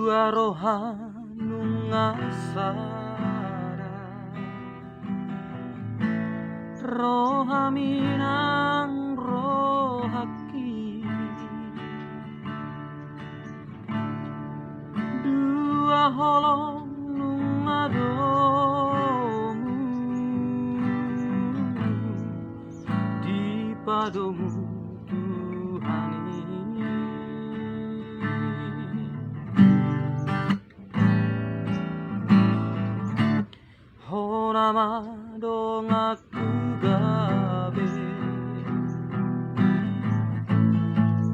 dua rohanu ngasara rohaminang rohaki dua holong nungadomu di padomu Tuhan ini honama dong aku gabe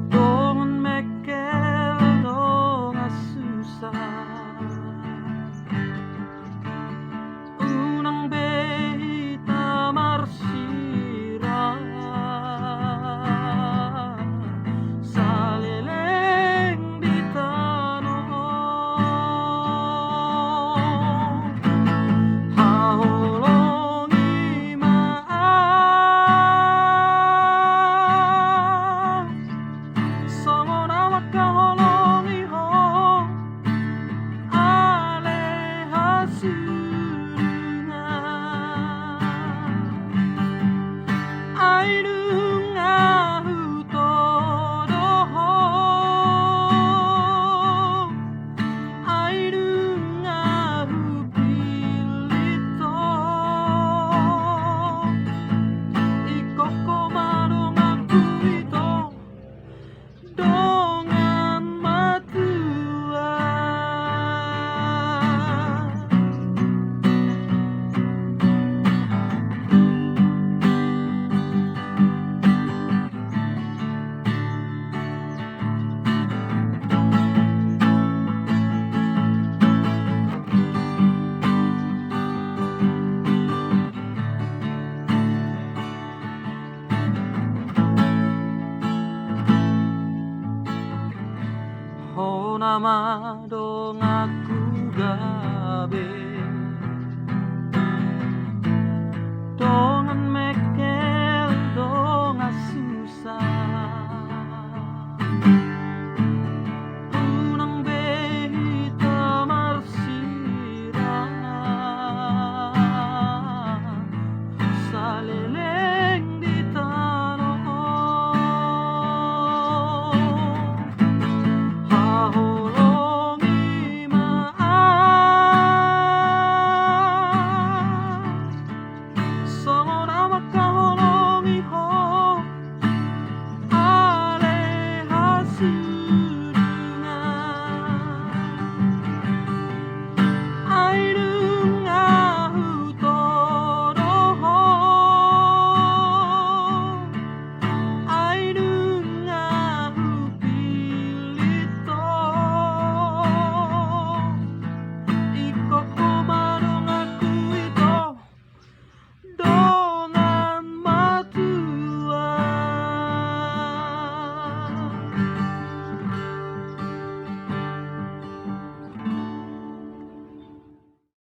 dong mekel dong susah unang behita marsira saleleng di tanah haholongi maaf songonawat kaholongi ho ale hasunga ainunga hutodoho ainunga hupilito ikoko marong aku ito dongan matua honama dong aku gabe